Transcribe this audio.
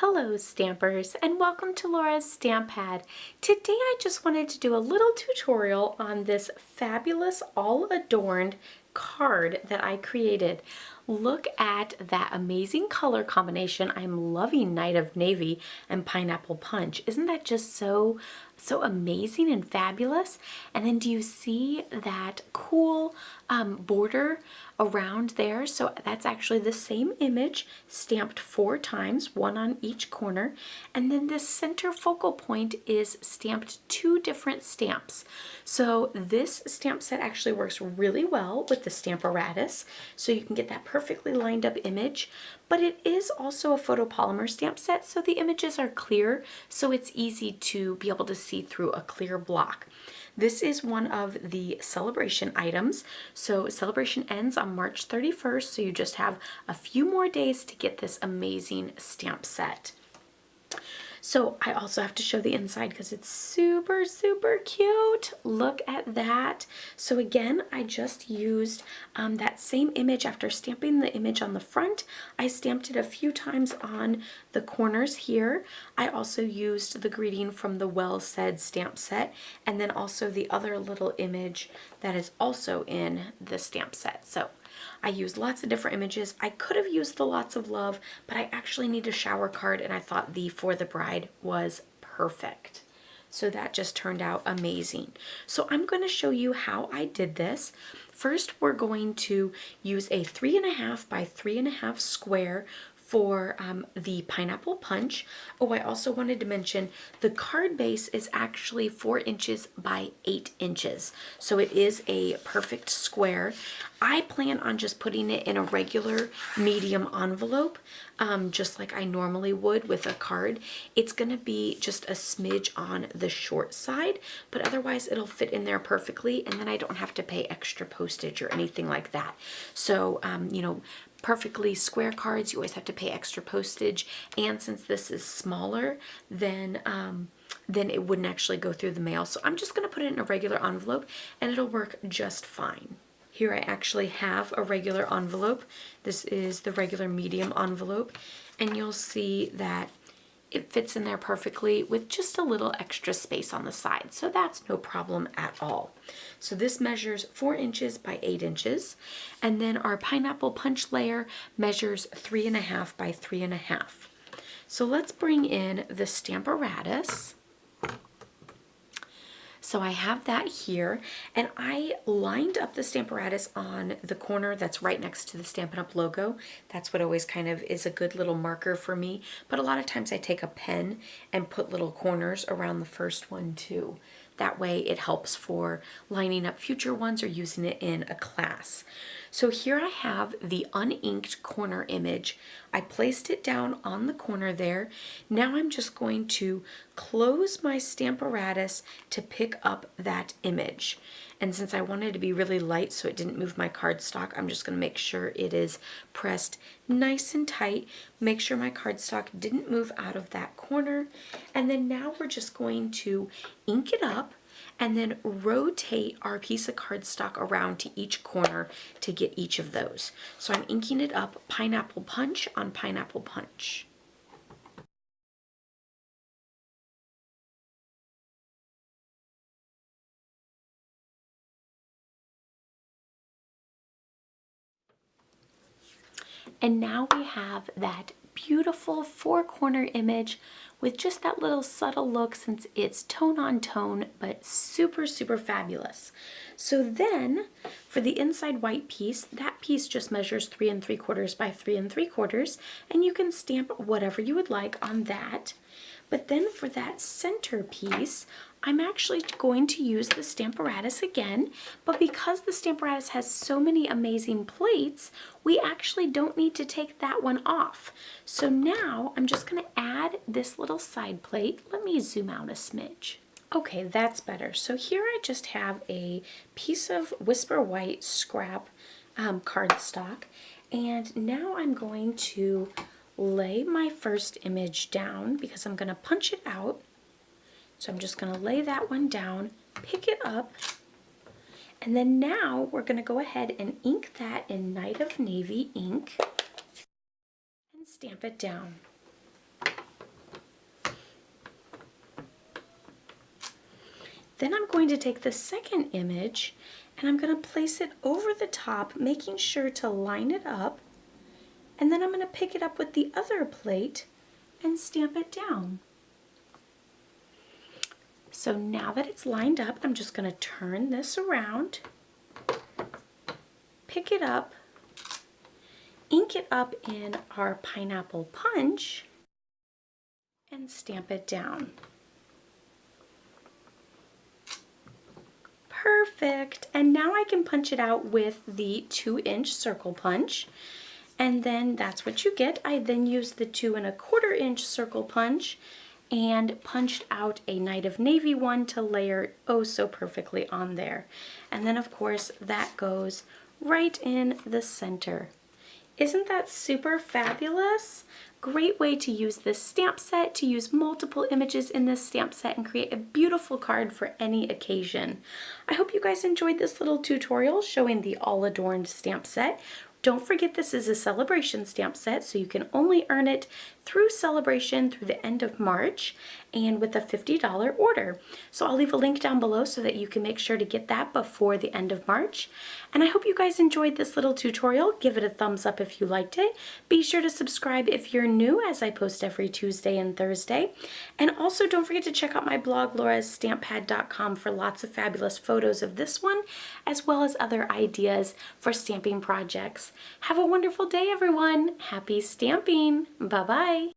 Hello stampers and welcome to Laura's Stamp Pad. Today I just wanted to do a little tutorial on this fabulous all adorned card that I created. Look at that amazing color combination. I'm loving Night of Navy and Pineapple Punch. Isn't that just so amazing and fabulous? And then do you see that cool border around there? So that's actually the same image stamped 4 times, one on each corner. And then this center focal point is stamped 2 different stamps. So this stamp set actually works really well with the Stamp-A-Ratus, so you can get that perfectly lined up image, but it is also a photopolymer stamp set, so the images are clear, so it's easy to be able to see through a clear block. This is one of the Sale-A-Bration items. So Sale-A-Bration ends on March 31st, so you just have a few more days to get this amazing stamp set. So I also have to show the inside because it's super cute. Look at that. So again, I just used that same image. After stamping the image on the front, I stamped it a few times on the corners here. I also used the greeting from the Well Said stamp set, and then also the other little image that is also in the stamp set. So I used lots of different images. I could have used the Lots of Love, but I actually need a shower card, and I thought the For the Bride was perfect. So that just turned out amazing. So I'm going to show you how I did this. First, we're going to use a 3.5 by 3.5 square for the Pineapple Punch. Oh, I also wanted to mention the card base is actually 4 inches by 8 inches. So it is a perfect square. I plan on just putting it in a regular medium envelope, just like I normally would with a card. It's going to be just a smidge on the short side, but otherwise it'll fit in there perfectly, and then I don't have to pay extra postage or anything like that. So, you know, perfectly square cards, you always have to pay extra postage, and since this is smaller, then it wouldn't actually go through the mail. So I'm just going to put it in a regular envelope, and it'll work just fine. Here I actually have a regular envelope. This is the regular medium envelope, and you'll see that it fits in there perfectly with just a little extra space on the side, so that's no problem at all. So this measures 4 inches by 8 inches, and then our Pineapple Punch layer measures 3.5 by 3.5. So let's bring in the Stamp-A-Ratus. So I have that here, and I lined up the Stamp-A-Ratus on the corner that's right next to the Stampin' Up! Logo. That's what always kind of is a good little marker for me, but a lot of times I take a pen and put little corners around the first one too. That way it helps for lining up future ones or using it in a class. So here I have the uninked corner image. I placed it down on the corner there. Now I'm just going to close my Stamp-A-Ratus to pick up that image. And since I wanted it to be really light so it didn't move my cardstock, I'm just going to make sure it is pressed nice and tight. Make sure my cardstock didn't move out of that corner. And then now we're just going to ink it up and then rotate our piece of cardstock around to each corner to get each of those. So I'm inking it up Pineapple Punch on Pineapple Punch. And now we have that beautiful 4-corner image with just that little subtle look, since it's tone on tone, but super fabulous. So then for the inside white piece, that piece just measures 3 3/4 by 3 3/4, and you can stamp whatever you would like on that. But then for that center piece, I'm actually going to use the Stamp-A-Ratus again, but because the Stamp-A-Ratus has so many amazing plates, we actually don't need to take that one off. So now I'm just going to add this little side plate. Let me zoom out a smidge. Okay, that's better. So here I just have a piece of Whisper White scrap cardstock, and now I'm going to lay my first image down because I'm going to punch it out. So I'm just going to lay that one down, pick it up, and then now we're going to go ahead and ink that in Night of Navy ink and stamp it down. Then I'm going to take the second image and I'm going to place it over the top, making sure to line it up. And then I'm going to pick it up with the other plate and stamp it down. So now that it's lined up, I'm just going to turn this around, pick it up, ink it up in our pineapple punch, and stamp it down. Perfect. And now I can punch it out with the 2-inch circle punch. And then that's what you get. I then used the 2 1/4-inch circle punch and punched out a Night of Navy one to layer oh so perfectly on there. And then of course that goes right in the center. Isn't that super fabulous? Great way to use this stamp set, to use multiple images in this stamp set and create a beautiful card for any occasion. I hope you guys enjoyed this little tutorial showing the All Adorned stamp set. Don't forget this is a Sale-A-Bration stamp set, so you can only earn it through Sale-A-Bration through the end of March and with a $50 order. So I'll leave a link down below so that you can make sure to get that before the end of March. And I hope you guys enjoyed this little tutorial. Give it a thumbs up if you liked it. Be sure to subscribe if you're new, as I post every Tuesday and Thursday. And also don't forget to check out my blog, laurastamppad.com, for lots of fabulous photos of this one, as well as other ideas for stamping projects. Have a wonderful day, everyone. Happy stamping. Bye-bye.